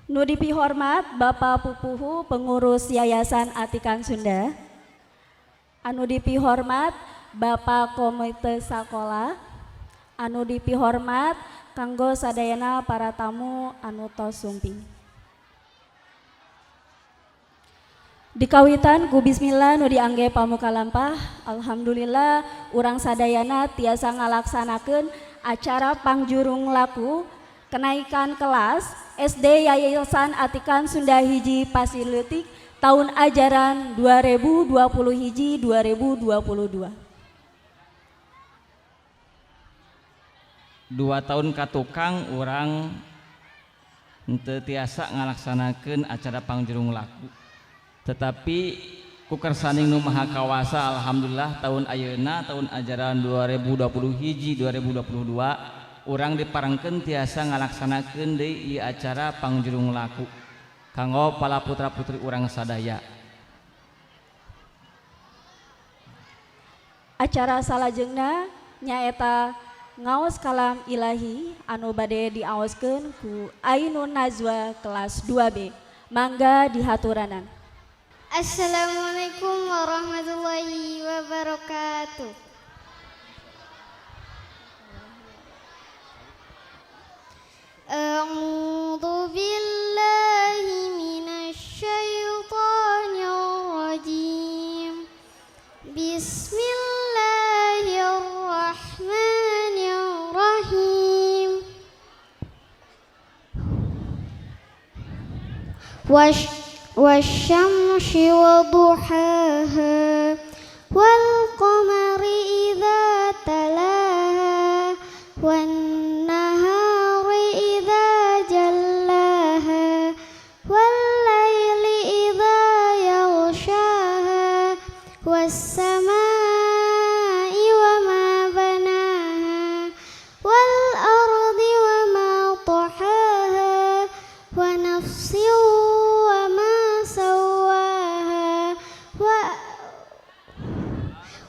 Nu dipihormat Bapak Pupuhu pengurus Yayasan Atikan Sunda. Anu dipihormat Bapak Komite Sakola. Anu dipihormat kanggo sadayana para tamu anu tos sumping. Dikawitan ku bismillah nu diangge pamuka lampah. Alhamdulillah urang sadayana tiasa ngalaksanakeun acara pangjurung laku kenaikan kelas SD Yayasan Atikan Sunda Hiji Pasilitik tahun ajaran 2020 hiji 2022. 2 tahun katukang orang henteu tiasa ngalaksanakeun acara pangjurung laku. Tetapi ku kersaning nu maha kawasa alhamdulillah tahun ayeuna tahun ajaran 2020 hiji 2022 urang diparengkeun tiasa ngalaksanakeun deui ieu acara pangjurung laku kanggo pala putra-putri urang sadaya. Acara salajengna nyaeta ngaos kalam ilahi anu bade diaoskeun ku Ainun Najwa kelas 2B. Mangga dihaturanan. Assalamualaikum warahmatullahi wabarakatuh. A'udzu billahi minasy syaithanir rajim. Bismillahirrahmanirrahim. Wasyamsi waduhaha wal qamari idza talaha wan nahari idza jallaha wal laili idza yaghshaha was samai wa ma banaha wal ardi wa ma tahaha wa nafsin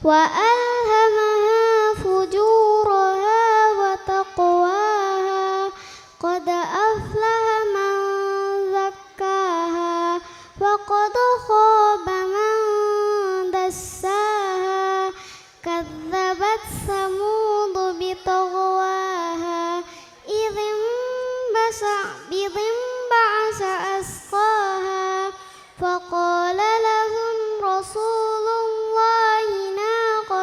wa alhamaha fujuraha wa taqwaha qad aflaha man zakkaha wa qad khaba man dassaha kadzabat samud bitaghwaha idzim ba'asa asqaha faqala lahum rasulullahi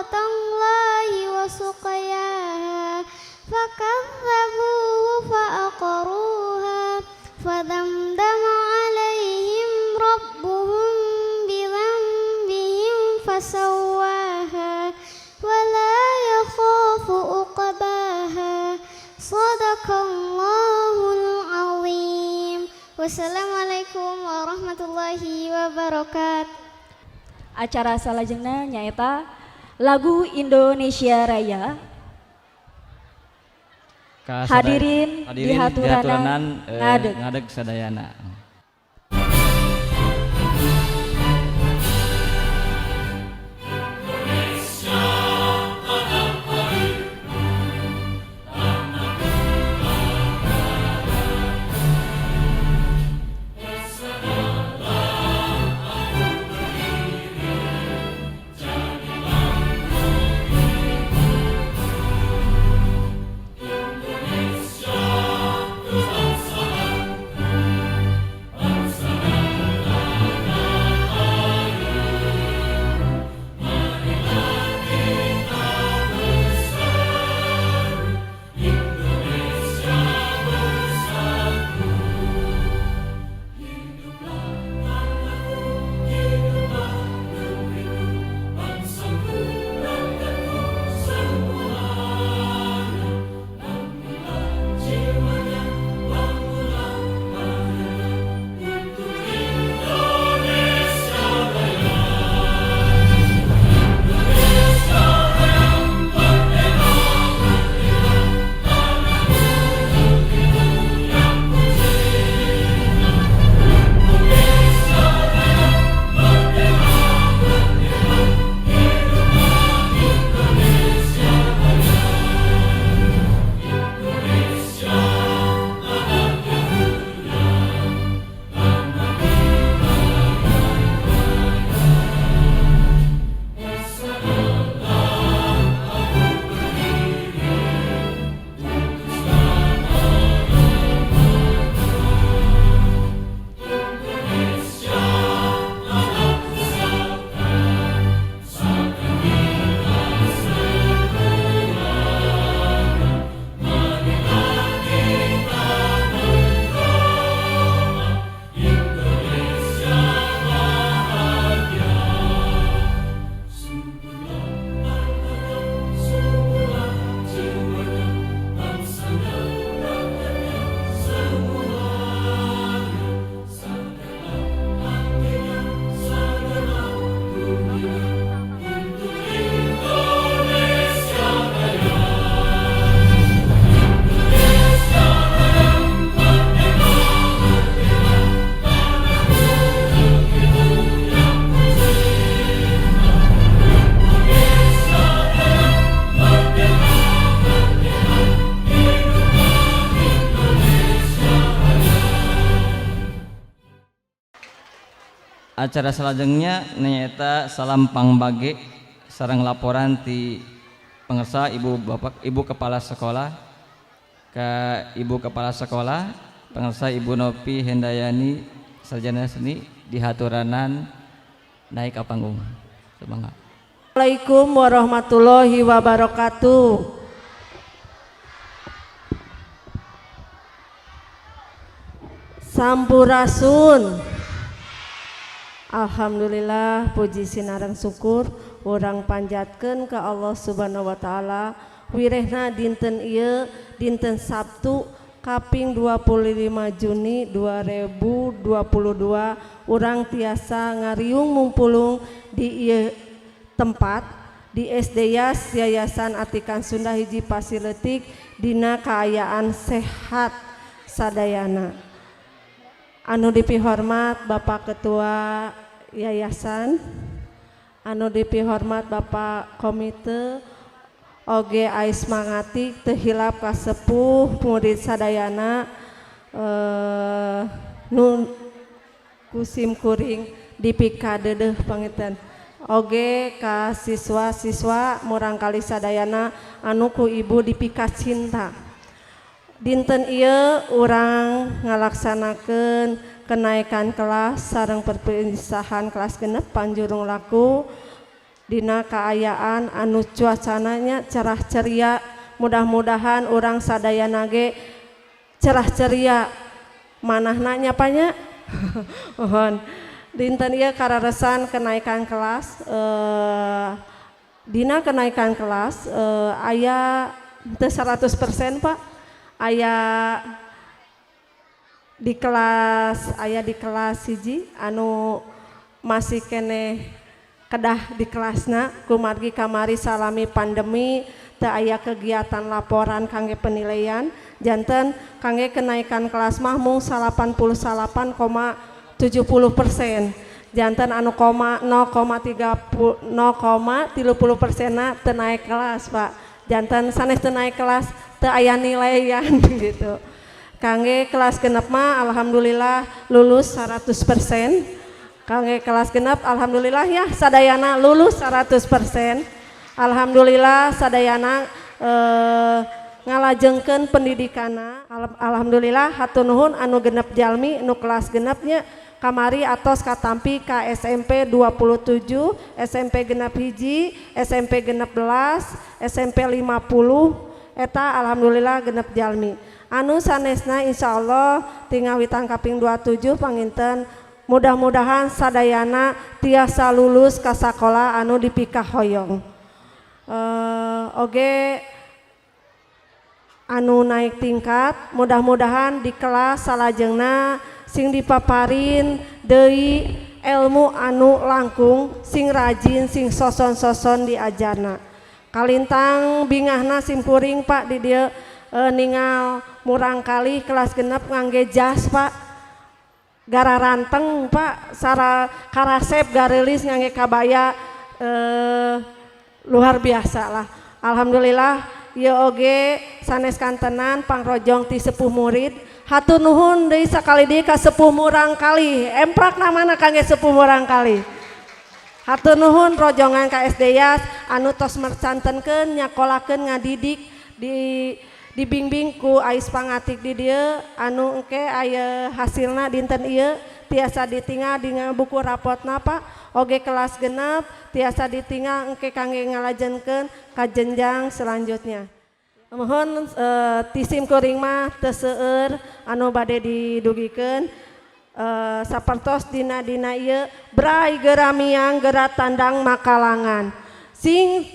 Allahi wa suqayaha fakadzabuhu fa'aqaruha fadamdama alaihim rabbuhum bidhanbihim fasawwaha wa la yakhafu uqbaha sadaqallahul azim. Wassalamualaikum warahmatullahi wabarakatuh. Acara salajengna nyaeta lagu Indonesia Raya. Hadirin dihaturanan ngadeg sadayana. acara salajengnya nyaeta salam pangbage sareng laporan ti pengersa ibu kepala sekolah ke ibu kepala sekolah pengersa Ibu Nopi Hendayani sarjana seni dihaturanan naik ke panggung. Semangat. Assalamualaikum warahmatullahi wabarakatuh. Sampurasun. Alhamdulillah puji sinareng syukur urang panjatkeun ka Allah Subhanahu wa taala wirehna dinten ieu dinten Sabtu kaping 25 Juni 2022 urang tiasa ngariung mumpulung di ieu tempat di SD Yas Yayasan Atikan Sunda hiji Pasiletik dina kaayaan sehat sadayana. Anu dipihormat Bapak Ketua Yayasan, anu dipihormat Bapak Komite, oge ais mangati teu hilap ka sepuh murid sadayana nu kusim kuring dipikadeudeuh panginten. Oge ka siswa-siswa murangkali sadayana anu ku ibu dipika cinta. Dinten ieu urang ngalaksanakeun kenaikan kelas sareng perpisahan kelas genep panjurung laku dina kaayaan anu cuacananya cerah ceria. Mudah-mudahan urang sadayana ge cerah ceria manahna nyapanya mohon. Dinten ieu kararesan kenaikan kelas dina kenaikan kelas aya teu 100% Pak, aya di kelas hiji anu masih kene kedah di kelasna kumargi kamari salami pandemi teu aya kegiatan laporan kangge penilaian janten kangge kenaikan kelas mah mung 88,70%. Jantan anu 0,30% teu naik kelas Pak. Jantan sanes teu naik kelas teu aya nilaian gitu. Kangge kelas genep mah alhamdulillah lulus 100%. Kangge kelas genep alhamdulillah ya sadayana lulus 100%. Alhamdulillah sadayana ngalajengkeun pendidikana. Alhamdulillah hatur nuhun anu genep jalmi nu kelas genepnya kamari atos katampi ka SMP 27, SMP genep hiji, SMP genep belas, SMP 50 eta alhamdulillah genep jalmi. Anu sanesna insyaallah tinggal witan kaping 27 panginten mudah-mudahan sadayana tiasa lulus ka sakola anu dipikah hoyong. Oge anu naik tingkat mudah-mudahan di kelas salajengna sing dipaparin deui ilmu anu langkung sing rajin sing soson-soson diajarna. Kalintang bingahna simkuring Pak di dieu ningal murangkali kelas genep ngangge jas Pak. Gara ranteng Pak sara karasep garelis ngangge kabaya luar biasa lah. Alhamdulillah ieu oge sanes kantenan pangrojong ti sepuh murid. Hatur nuhun deui sakali deui ka sepuh murangkali. Emprak namana kangge sepuh murangkali. Hatur nuhun rojongan ka SD Yas anu tos mercantenkeun nyakolakeun ngadidik dibimbing ku ais pangatik di dieu anu engke aya hasilna dinten ieu tiasa ditinggal dengan buku rapotna Pak. Oge kelas genep tiasa ditinggal engke kangge ngalajenkeun ka jenjang selanjutnya. Mohon tisim kuring mah teu seueur anu bade didugikeun sapertos dina ieu brai geura miang geura tandang makalangan sing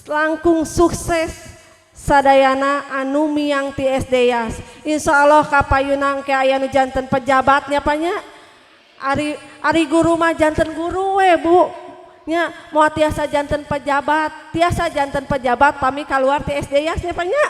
langkung sukses sadayana anu miang ti SD Yas. Insyaallah kapayuna engke aya nu janten pejabatnya panya ari guru mah janten guru we Bu nya mau tiasa janten pejabat pami keluar ti SD Yas nya panya.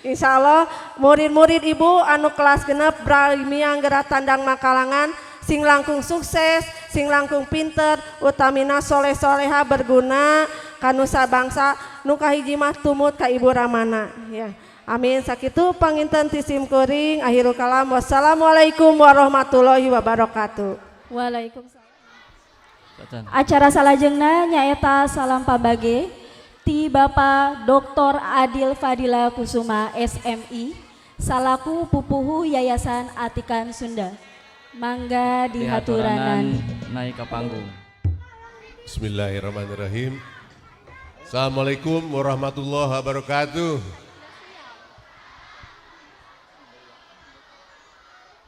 Insyaallah murid-murid ibu anu kelas genep brai miang geura tandang makalangan sing langkung sukses sing langkung pinter utamina soleh-soleha berguna kanusa bangsa nu kahiji mah tumut ka ibu ramana ya. Amin sakitu panginten ti sim kuring akhirul kalam wassalamualaikum warahmatullahi wabarakatuh. Waalaikumsalam. Bacan. Acara salajengna nyaeta salam pabage ti Bapak Dr. Adil Fadila Kusuma SMI salaku pupuhu Yayasan Atikan Sunda. Mangga dihaturanan. Naik ke panggung. Bismillahirrahmanirrahim. Assalamualaikum warahmatullahi wabarakatuh.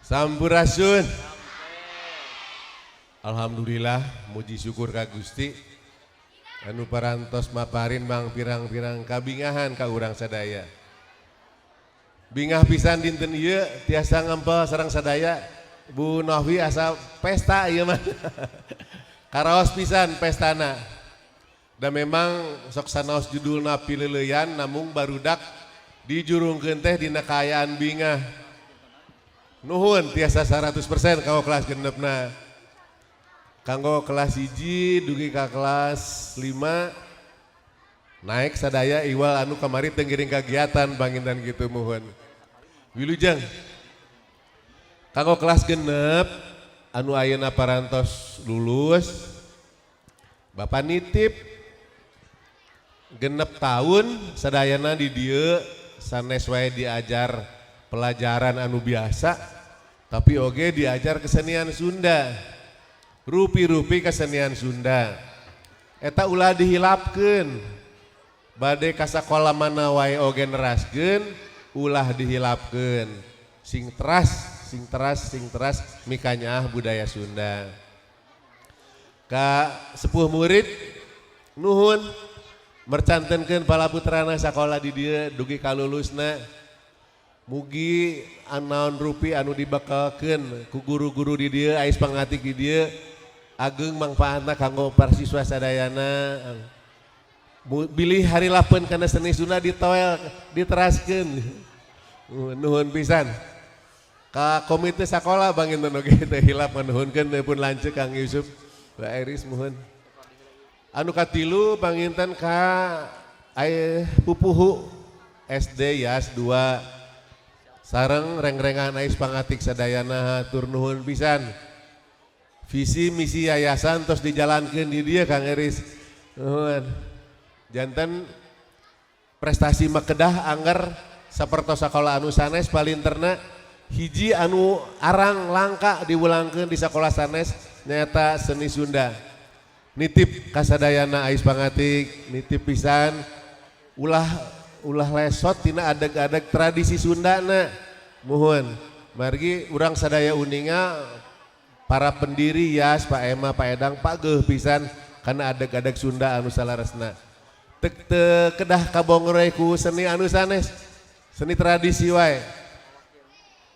Sampurasun. Alhamdulillah, muji syukur ka Gusti anu parantos maparin mang pirang-pirang kabingahan ka urang sadaya. Bingah pisan dinten ieu tiasa ngempel sareng sadaya. Bu Nohwi asa pesta ieu mah. Karaos pisan pestana. Dan memang sok sanaos judulna pileuleyan namung barudak dijurungkeun teh dina kaayaan bingah. Nuhun tiasa 100% kanggo kelas genepna. Kanggo kelas 1 dugi ka kelas 5 naik sadaya iwal anu kamari teu ngiring kagiatan bangintan kitu muhun. Wilujeng. Kanggo kelas genep anu ayeuna parantos lulus Bapak nitip genep tahun sadayana di dieu sanes wae diajar pelajaran anu biasa tapi oge diajar kesenian Sunda. Rupi-rupi kesenian Sunda eta ulah dihilapkeun bade ka sakola mana wae oge neraskeun ulah dihilapkeun sing teras mikanya budaya Sunda. Ka sepuh murid nuhun mercantenkeun palaputrana sakola di dieu dugi ka lulusna mugi anaon rupi anu dibekelkeun ku guru-guru di dieu ais pangatik di dieu ageng mangpaatna kanggo para siswa sadayana. Bilih hari lapeun kana seni Sunda ditoel diteraskeun. Nuhun pisan. Ka komite sakola banginten oge teh hilap nuhunkeun pun lanceuk Kang Yusuf. Mbak Iris mohon. Anu katilu banginten ka pupuhu SD Yas 2 sareng reng-rengan ais pangatik sadayana hatur nuhun pisan. Visi misi yayasan terus dijalankeun di dieu Kang Iris. Nuhun. Janten prestasi makedah angger sapertos sakola anu sanes palinterna hiji anu arang langka diwulangkeun di sakola sanes nyata seni Sunda. Nitip kasadayana ais pangatik, nitip pisan ulah lesot tina adeg-adeg tradisi Sundana. Muhun. Margi urang sadaya uninga para pendiri Yas, Pak Ema, Pak Edang, Pak Geuh pisan kana adeg-adeg Sunda anu salaresna. Teu kedah kabongre ku seni anu sanes, seni tradisi wae.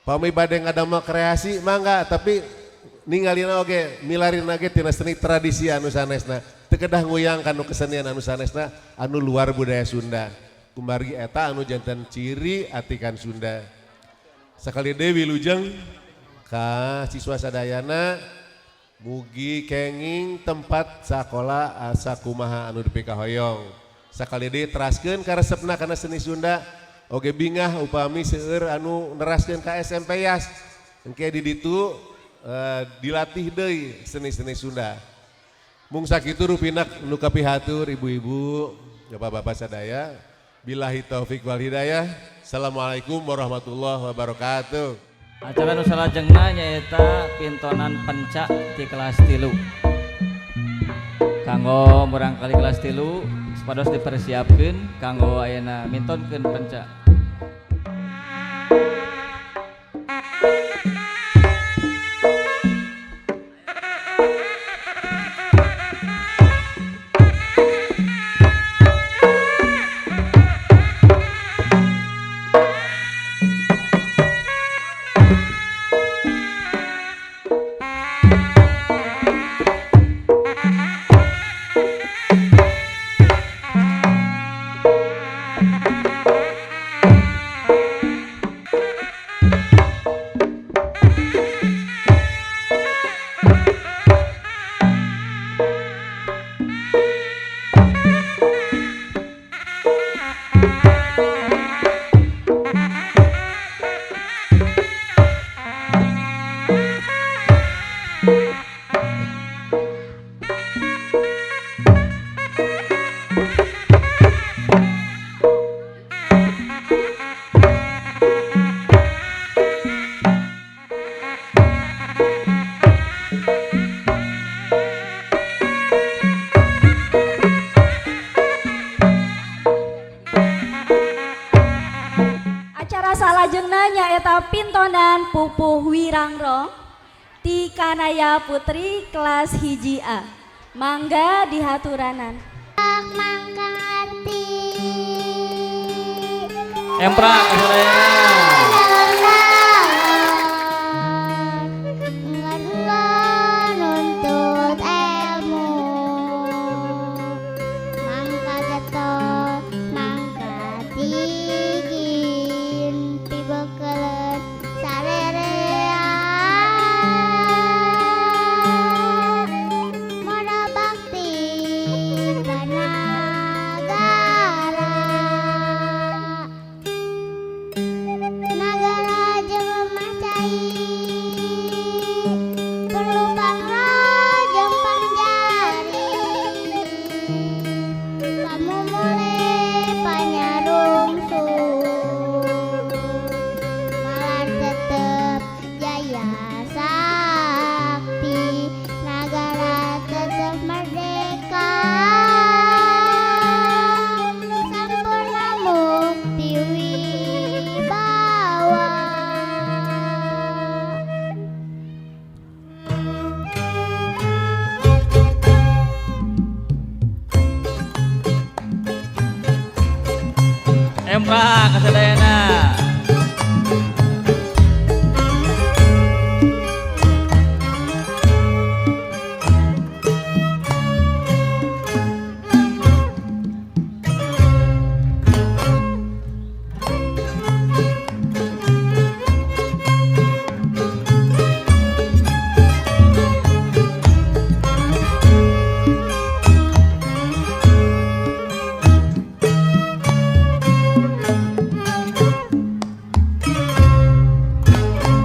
Pami bade ngadamel kreasi mangga tapi ningalina oge milarina oge tina seni tradisi anu sanesna. Teu kedah nguyang kanu kesenian anu sanesna anu luar budaya Sunda. Kumargi eta anu janten ciri Atikan Sunda. Sakali deui wilujeng ka siswa sadayana mugi kenging tempat sakola asa kumaha anu dipika hoyong. Sakali deui teraskeun ka resepna kana seni Sunda oge bingah upami seueur anu neraskeun ka SMP Yas. Engke di ditu dilatih deui seni-seni Sunda. Mung sakitu rupinak nu kapihatur ibu-ibu, bapak-bapak sadaya. Billahi taufik wal hidayah. Assalamualaikum warahmatullahi wabarakatuh. Acara nu salajengna nyaeta pintonan penca di kelas 3. Kanggo murangkali kelas 3 supados dipersiapkeun kanggo ayeuna mintonkeun penca. Acara salajengna nyaeta pintonan pupuh wirangrong ti Kanaya Putri kelas hiji A. Mangga dihaturanan. Mangkati Empra nuntut ilmu mangka getol mangka tigin pibekeleun sarerean moda bakti ka nagara jelema cai perlu pangrojong pangjari kamu mulai panyarungsung malah tetep jaya sakti nagara tetep merdeka sampurna mukti wibawa. Empra kasadayana.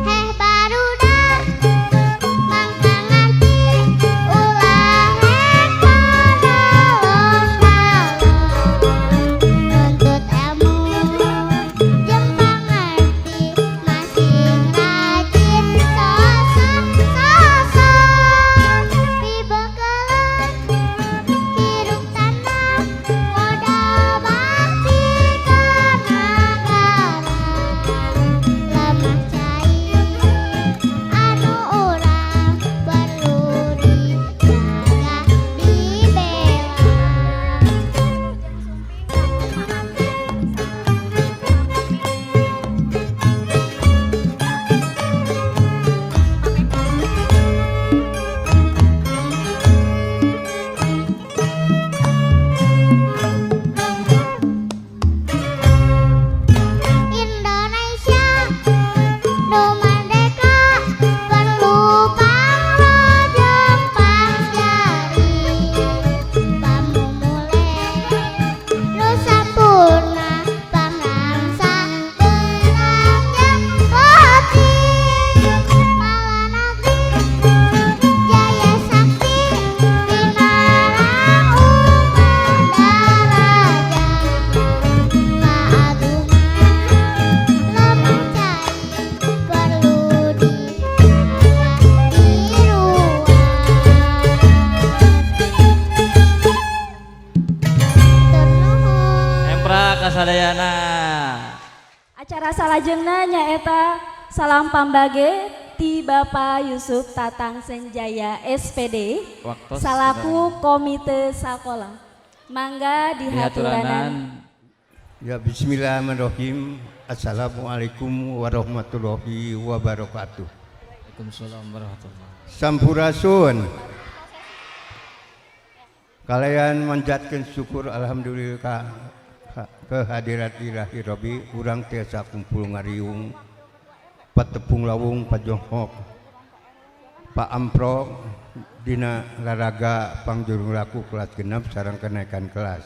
Heh barudak mangka nganti ulah nuntut ilmu jeung pangarti masing rajin sosok pibekeleun hirup tanam modal bakti ka nagara lemah cai anu urang perlu dijaga Indonesia nu merdeka perlu pangrojong pangjari pamumule nu sampurna pangrangsa geunangnya pati malah negeri jaya sakti pinarang umat darajat keagungan lemah cai perlu dijaga diruang. Tur nuhun. Empra kasadayana. Acara salajengna nyaeta salam pambage ti Bapak Yusuf Tatang Senjaya SPD Waktu salaku komite sakola. Mangga dihaturanan. dihaturanan. Ya bismillahirrahmanirrahim. Assalamualaikum warahmatullahi wabarakatuh. Waalaikumsalam warahmatullahi. Sampurasun. Kalian manjatkeun syukur alhamdulillah kehadirat ilahi Rabbi urang tiasa kumpul ngariung patepung lawung pajonghok Pak Amprok dina laraga pangjurung laku kelas genap sareng kenaikan kelas.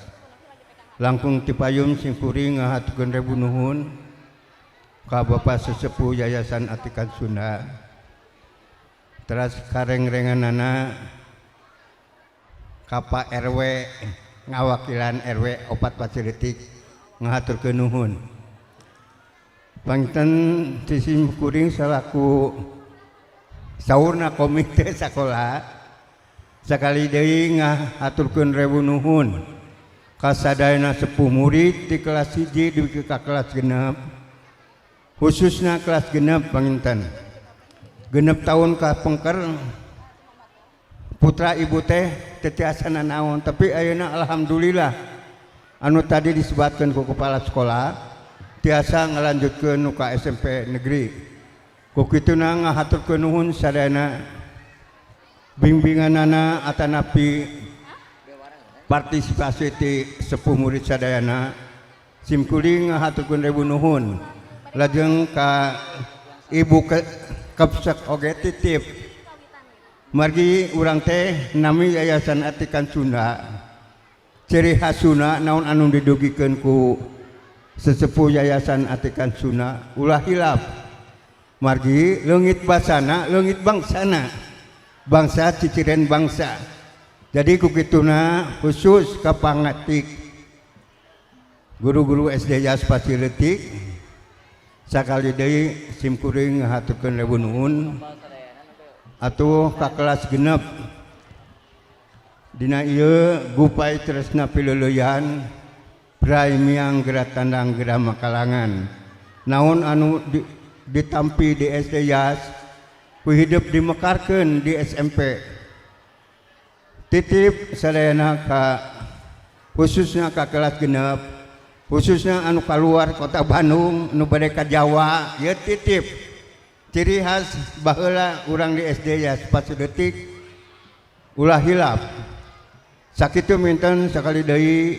Langkung tipayun sing kuring ngahatukeun rebu nuhun ka Bapak Sesepuh Yayasan Atikan Sunda. Teras kareng-renganana ka Pak RW ngawakilan RW opat pasilitik ngahaturkeun nuhun. Panginten sisim kuring salaku saurna komite sakola sakali deui ngahaturkeun rebu nuhun kasadayana sepuh murid di kelas 1 dugi ka kelas genep khususnya kelas genep panginten genep tahun ka pengker putra ibu teh tetiasa naon tapi ayeuna alhamdulillah anu tadi disebutkan ku kepala sekolah tiasa ngalanjutkeun nu ka SMP negeri ku kituna ngahaturkeun nuhun sadayana bimbinganana atanapi partisipasi ti sepuh murid sadayana simkuring ngahaturkeun ribu nuhun lajeng ka ibu kapsak oge titip margi urang teh nami Yayasan Atikan Sunda ciri khas Sunda naon anu didugikeun ku sesepuh Yayasan Atikan Sunda ulah hilap margi leungit basana leungit bangsana bangsa ciciren bangsa jadi ku kituna khusus ka pangatik guru-guru SD Yas Pasiletik sakali deui simkuring ngahaturkeun ribu nuhun atuh ka kelas genep dina ieu Gupay Tresna Pileuleyan Praimiang Gerak Tandang Gerah Makalangan naon anu ditampi di SD Yas ku hidup dimekarkeun di SMP titip sadayana ka khususnya ka kelas genep khususnya anu keluar kota Bandung nu bade ka Jawa ieu titip ciri khas baheula urang di SD Yas Pasiletik ulah hilap sakitu minten sakali deui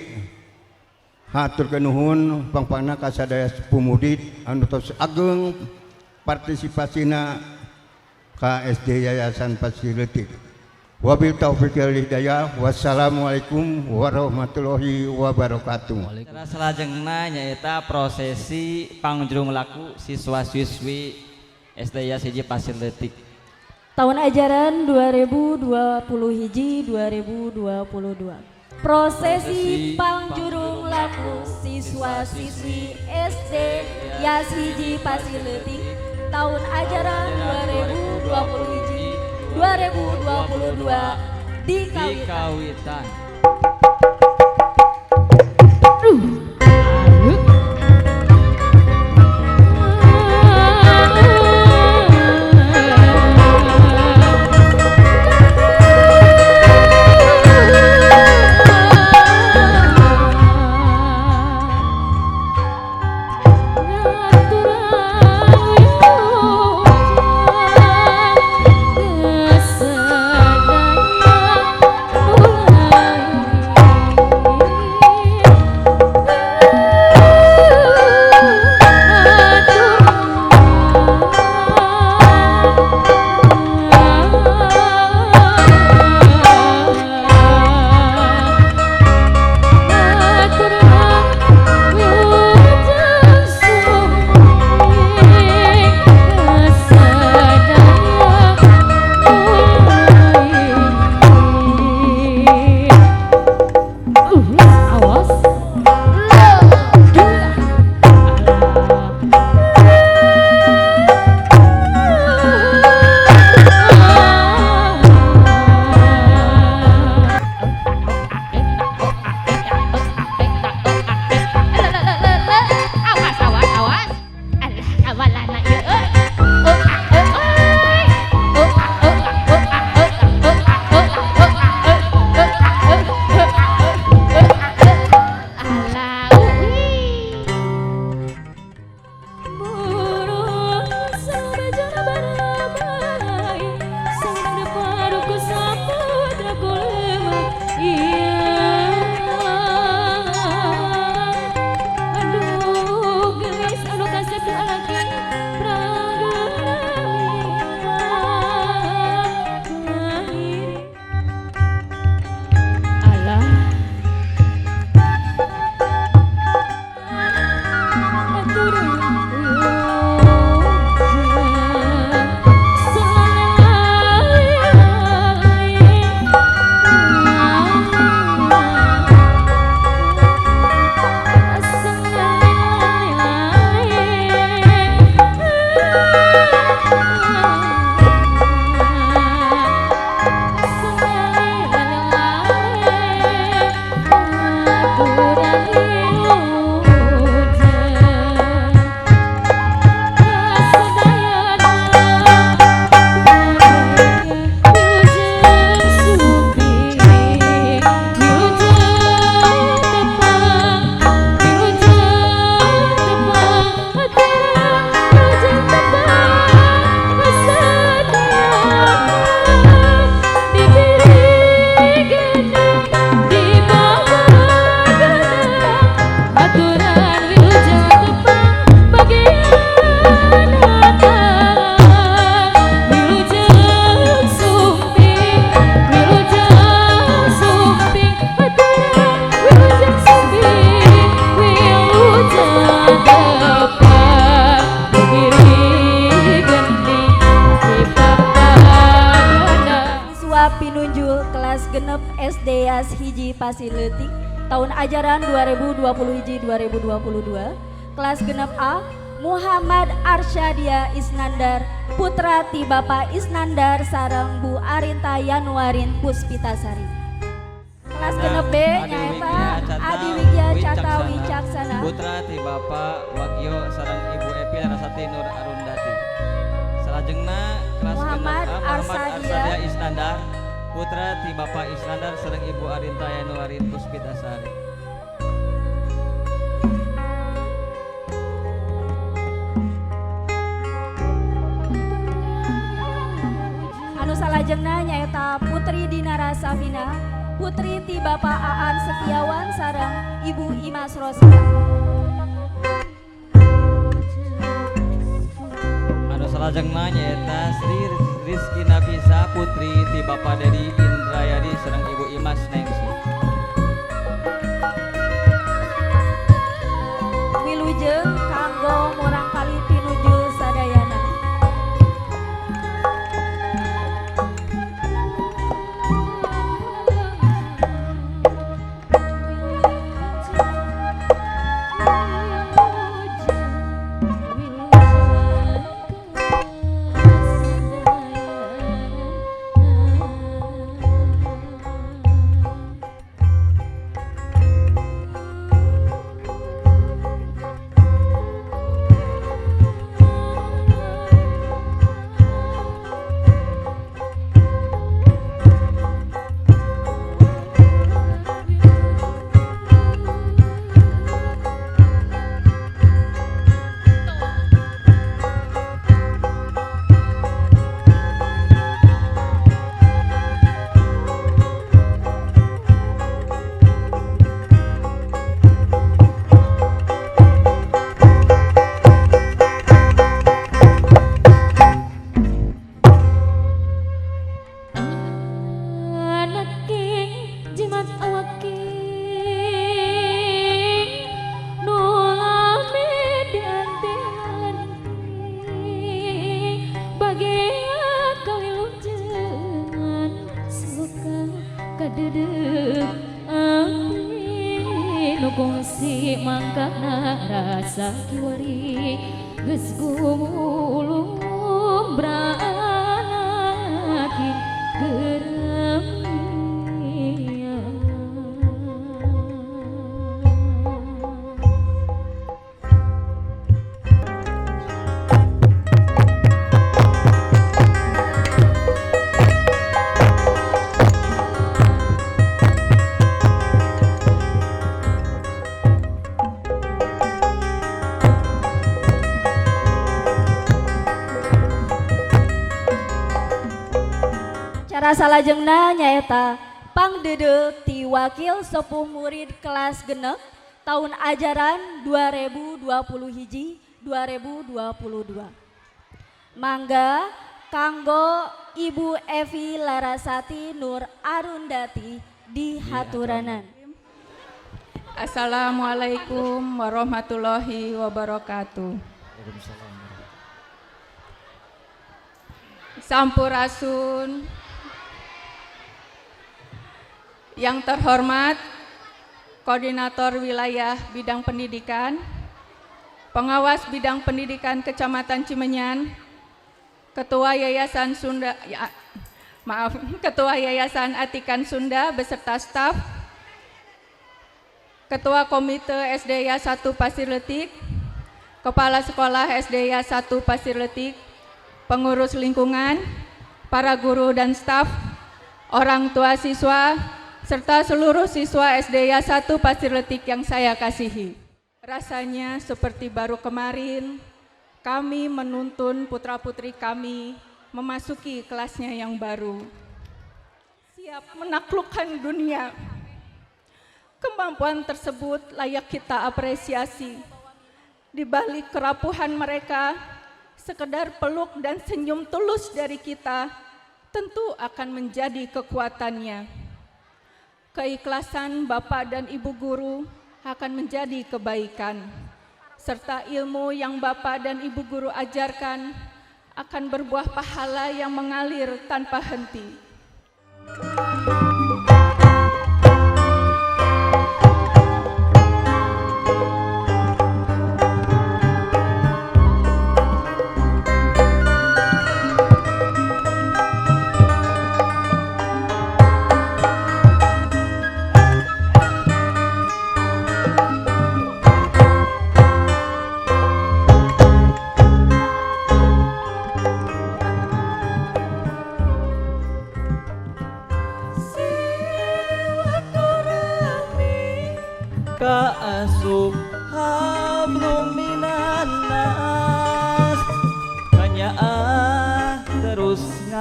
haturkeun nuhun pangpangna ka sadaya sepuh murid anu tos ageng partisipasina ka SD Yayasan Pasiletik wabil taufiq wal hidayah wassalamualaikum warahmatullahi wabarakatuh. Salajengna nyaeta prosesi pangjurung laku siswa-siswi SD Yas hiji Pasiletik Tahun ajaran 2020-2022. Prosesi pangjurung laku siswa-siswi SD Yas hiji Pasiletik tahun ajaran 2020-2022 di Kawitan. Sedaya mulai tias hiji Pasir Leutik tahun ajaran 2020-2022 kelas genep A Muhammad Arsyadia Isnandar putra ti Bapak Isnandar sareng Bu Arinta Yanuarin Puspitasari. Kelas genep B nyaeta Adi Widya Cata Wicaksana putra ti Bapak Wagio sareng Ibu Epi Larasati Nur Arundati. Salajengna kelas Muhammad genep A Arsadia Arsadia Isnandar putra ti Bapak Isnandar sareng Ibu Arinta Yanuarin Puspitasari. anu salajengna nyaeta Putri Dinara Safina putri ti Bapak Aan Setiawan sareng Ibu Imas Rosita. Anu salajengna nyaeta Sri Rizky Nafisa putri ti Bapak Dedi Indrayadi sareng Ibu Imas Nengsi. Wilujeng kanggo murangkali pinuju sadayana. Kongsi mangkana rasa kiwari geus gumulung braki geremia. Cara salajengna nyaeta pangdedeg ti wakil sepuh murid kelas genep tahun ajaran 2021-2022. Mangga kanggo Ibu Evi Larasati Nur Arundati dihaturanan. Assalamualaikum warahmatullahi wabarakatuh. Sampurasun. Yang terhormat Koordinator Wilayah Bidang Pendidikan, Pengawas Bidang Pendidikan Kecamatan Cimenyan, Ketua Yayasan Sunda, Ketua Yayasan Atikan Sunda beserta staf, Ketua Komite SDIA 1 Pasir Leutik, Kepala Sekolah SDIA 1 Pasir Leutik, pengurus lingkungan, para guru dan staf, orang tua siswa, serta seluruh siswa SDIA 1 Pasir Leutik yang saya kasihi. Rasanya seperti baru kemarin kami menuntun putra-putri kami memasuki kelasnya yang baru. Siap menaklukkan dunia. Kemampuan tersebut layak kita apresiasi. Di balik kerapuhan mereka, sekedar peluk dan senyum tulus dari kita tentu akan menjadi kekuatannya. Keikhlasan Bapak dan Ibu guru akan menjadi kebaikan, serta ilmu yang Bapak dan Ibu guru ajarkan akan berbuah pahala yang mengalir tanpa henti.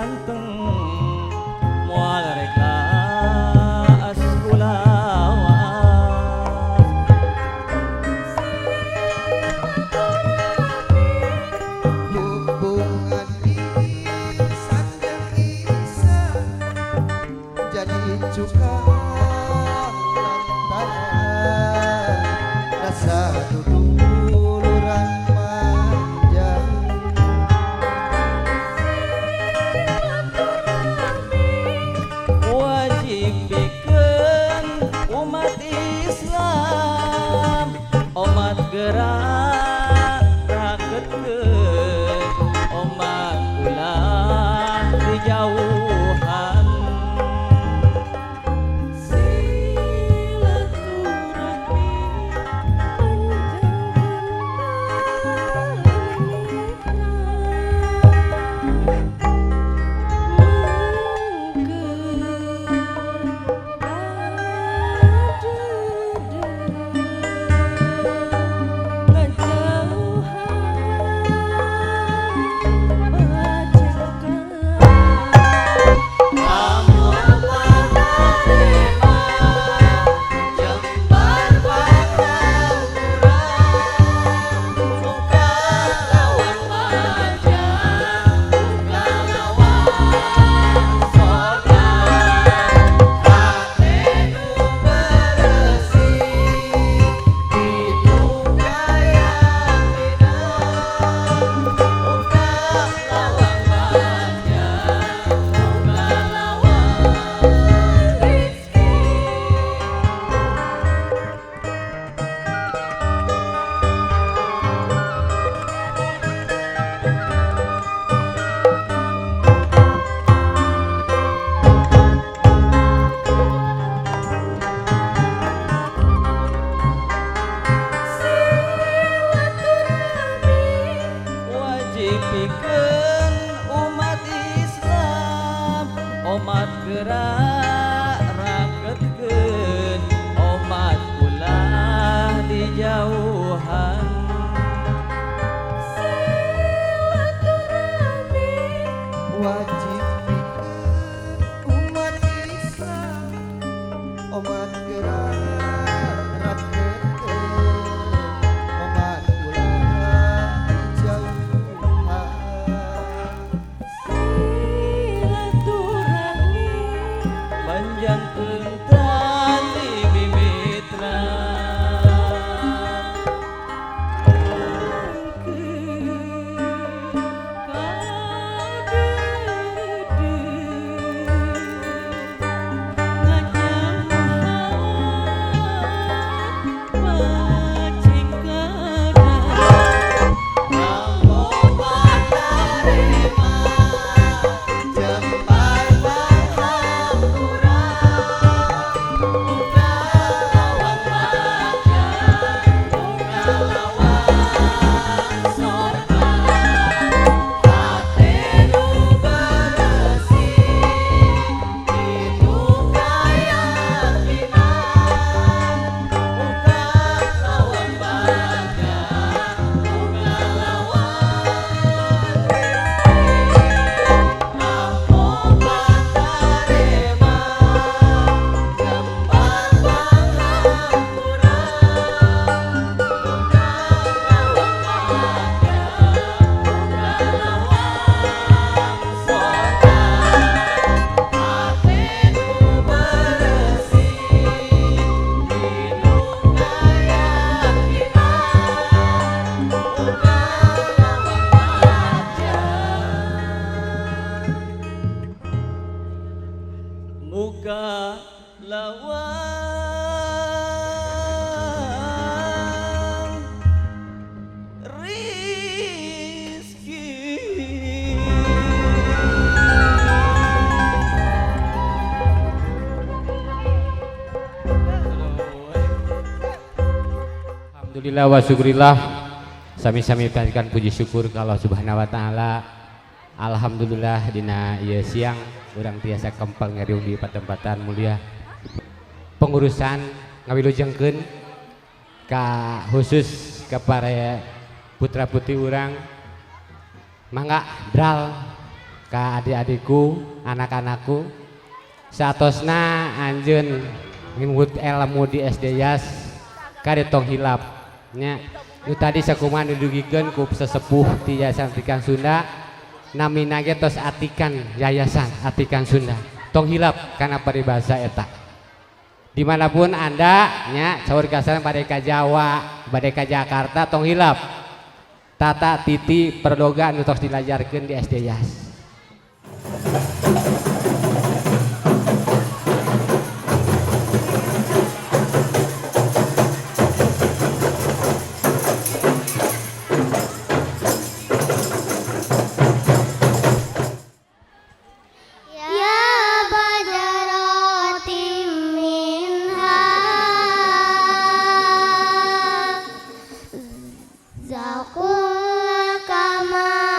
ganteng moal rekas kulawas hubungan insan jeung insan jadi cuka lantaran rasa duduluran manjang wajib bikin umat Islam umat gerak raketkeun umat ulah di jauhan pikeun umat Islam umat gerak raketkeun umat ulah di jauhan wajib pikeun umat Islam umat gerak raketkeun umat ulah jauhan panjangkeun tali mimitra muka lawang rizki Alhamdulillah wa syukurillah sami-sami panjatkeun puji syukur ka Allah Subhanahu wa taala. Alhamdulillah dina ieu siang urang tiasa kempel ngariung di patempatan mulia pengurusan ngawilujengkeun ka khusus ka para putra putri urang mangga dral ka adik-adikku, anak-anakku. Satosna anjeun ngimut ilmu di SD Yas kade tong hilap nya. Nu tadi sakumaha didugikeun ku sesepuh ti Yayasan Atikan Sunda, namina ge tos Atikan Yayasan Atikan Sunda. Tong hilap kana paribasa eta. Dimanapun Anda nya saur kasaran bade ka Jawa, bade ka Jakarta tong hilap. Tata titi perdoga nu tos dilajarkeun di SD Yas. Ya badaratim minha zakul kamali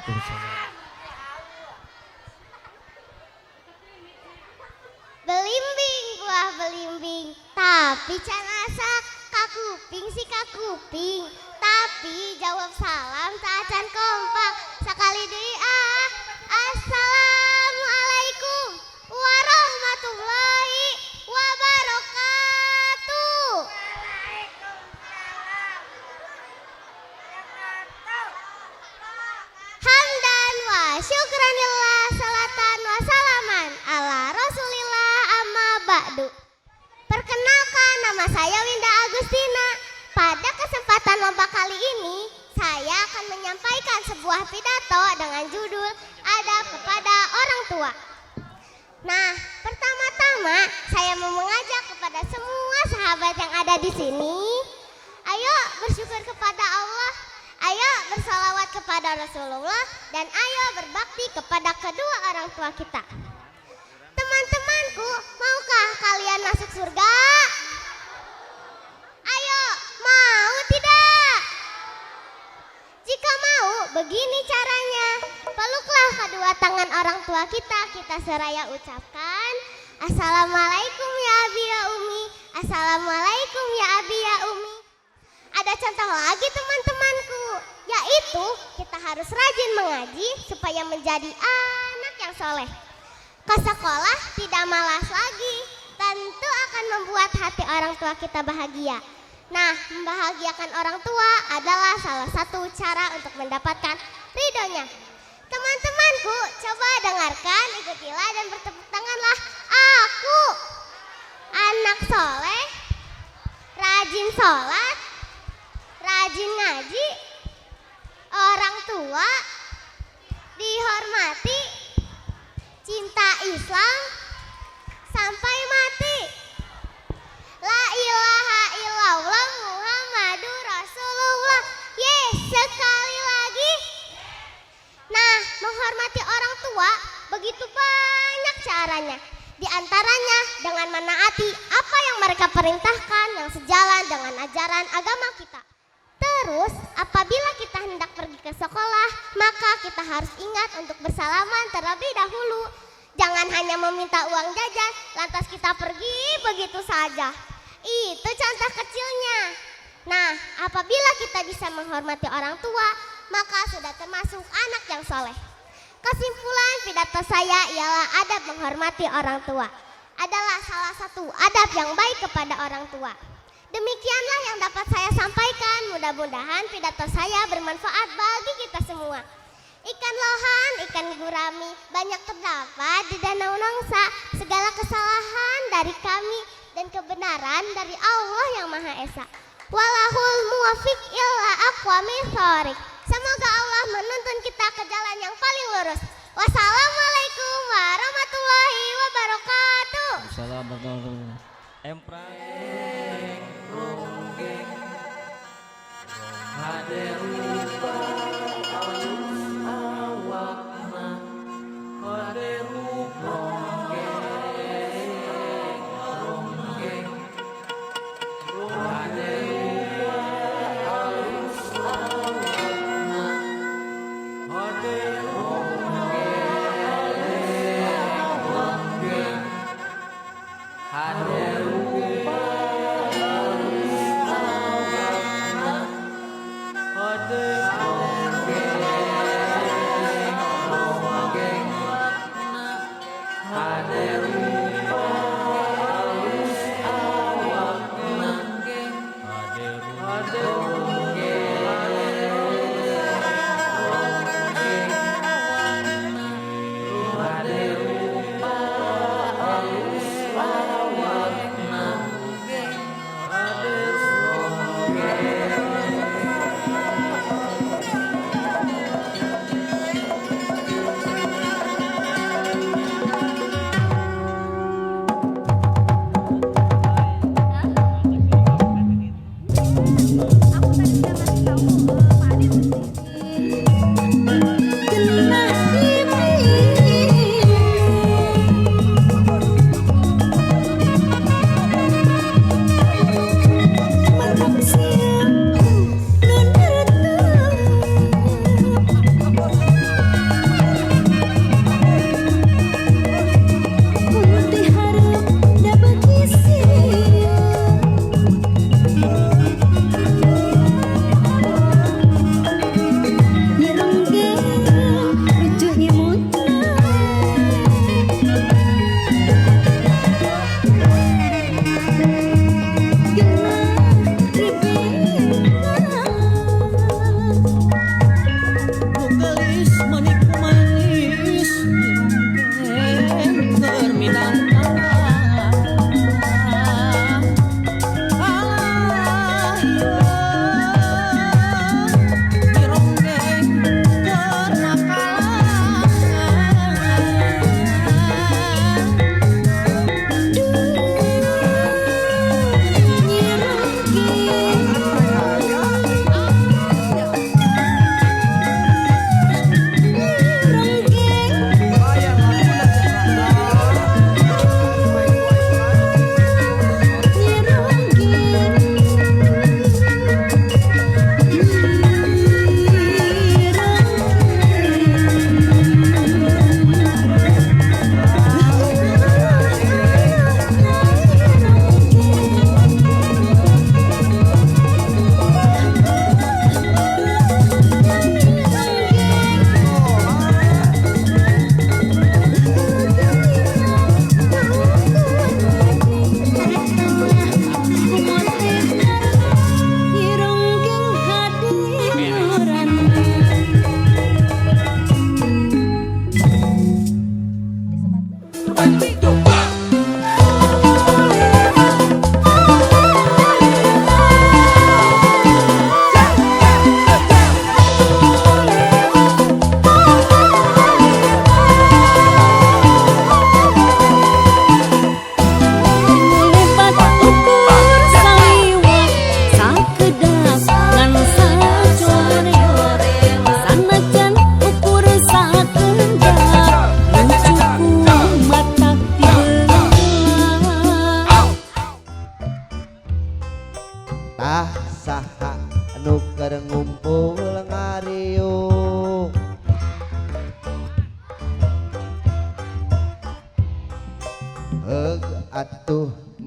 Waalaikumsalam. Belimbing buah belimbing, tapi can asa kakuping si kakuping. Tapi jawab salam tak acan kompak. Sekali deui Assalamualaikum warahmatullahi wabarakatuh. Hamdan wa syukranillah, salatan wa salaman ala rasulillah amma ba'du. Perkenalkan, nama saya Winda Agustina. Pada kesempatan lomba kali ini, saya akan menyampaikan sebuah pidato dengan judul Adab kepada Orang Tua. Nah, pertama-tama saya mau mengajak kepada semua sahabat yang ada di sini, ayo bersyukur kepada Allah, ayo bersalawat kepada Rasulullah, dan ayo berbakti kepada kedua orang tua kita. Teman-temanku, maukah kalian masuk surga? Ayo, mau tidak? Jika mau, begini caranya. Peluklah kedua tangan orang tua kita, kita seraya ucapkan Assalamualaikum ya Abi ya Umi, Assalamualaikum ya Abi ya Umi. Ada contoh lagi teman-temanku, yaitu kita harus rajin mengaji supaya menjadi anak yang soleh. Ke sekolah tidak malas lagi, tentu akan membuat hati orang tua kita bahagia. Nah, membahagiakan orang tua adalah salah satu cara untuk mendapatkan ridhonya. Teman-temanku, coba dengarkan, ikutilah dan bertepuk tanganlah. Aku anak soleh, rajin sholat, rajin ngaji, orang tua, dihormati, cinta Islam, sampai mati. La ilaha illallah Muhammadur Rasulullah. Yes, sekali lagi. Nah, menghormati orang tua begitu banyak caranya. Di antaranya dengan menaati apa yang mereka perintahkan yang sejalan dengan ajaran agama kita. Terus, apabila kita hendak pergi ke sekolah, maka kita harus ingat untuk bersalaman terlebih dahulu. Jangan hanya meminta uang jajan, lantas kita pergi begitu saja. Itu contoh kecilnya. Nah, apabila kita bisa menghormati orang tua, maka sudah termasuk anak yang soleh. Kesimpulan pidato saya ialah adab menghormati orang tua adalah salah satu adab yang baik kepada orang tua. Demikianlah yang dapat saya sampaikan. Mudah-mudahan pidato saya bermanfaat bagi kita semua. Ikan lohan, ikan gurami banyak terdapat di danau Nongsa. Segala kesalahan dari kami dan kebenaran dari Allah yang Maha Esa. Walahul muwafiq illa aqwamit thoriq. Semoga Allah menuntun kita ke jalan yang paling lurus. Wassalamualaikum warahmatullahi wabarakatuh. Assalamualaikum. Empra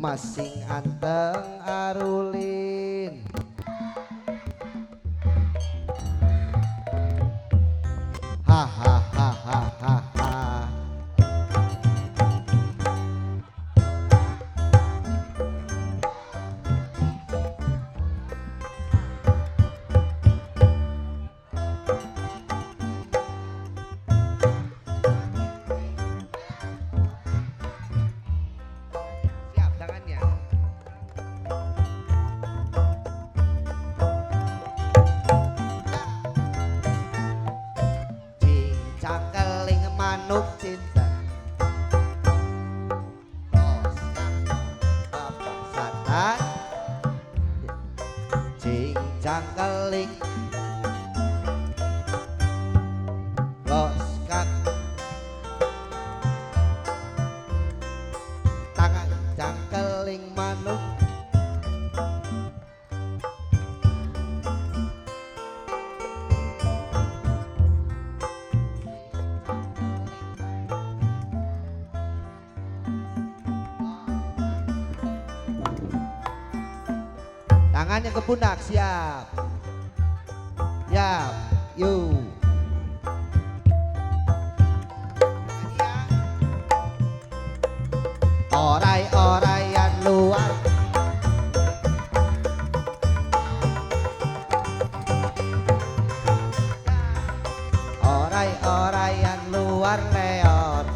masing anteng arulin. Ha ha ha ha ha ha. Siap tangannya. Cincang keling manuk cinta. Bapak Satan. Cincang keling. Loskak. Tangan cangkeling manuk. Tangannya ke pundak, siap. Siap, yuk. Orai-oraian luar. Orai-oraian luar leon.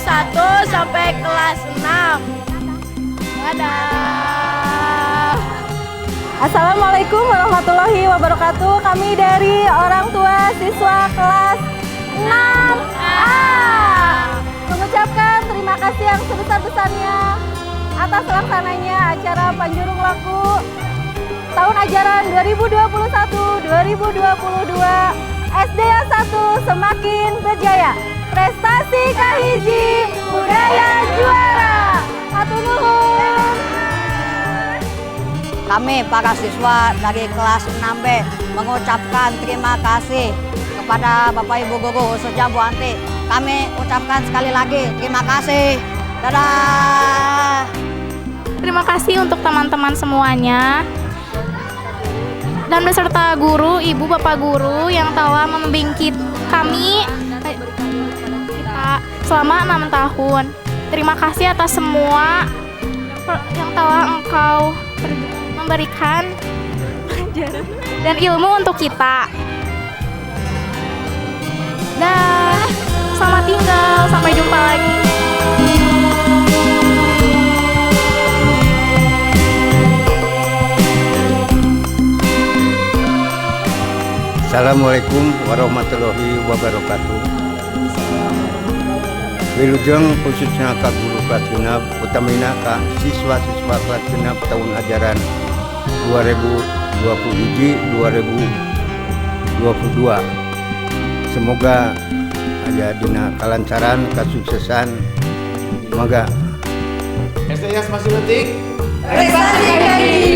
1 sampai kelas 6. Dadah. Assalamualaikum warahmatullahi wabarakatuh. Kami dari orang tua siswa kelas 6A mengucapkan terima kasih yang sebesar-besarnya atas pelaksananya acara Panjurung Laku tahun ajaran 2021-2022. SDA 1 semakin berjaya. Prestasi kahiji, budaya juara. Hatur nuhun. Kami para siswa dari kelas 6B mengucapkan terima kasih kepada Bapak Ibu Guru khususnya Bu Anti. Kami ucapkan sekali lagi terima kasih. Dadah. Terima kasih untuk teman-teman semuanya dan beserta guru, ibu, bapak guru yang telah membimbing kami selama 6 tahun. Terima kasih atas semua yang telah engkau memberikan dan ilmu untuk kita. Dan selamat tinggal, sampai jumpa lagi. Assalamualaikum warahmatullahi wabarakatuh. Wilujeng khususnya ka guru kelas genep, utamina ka siswa-siswa kelas genep tahun ajaran 2021-2022. Semoga aya dina kalancaran, kasuksesan. Semoga SDA Spasiletik Prestasi kahiji,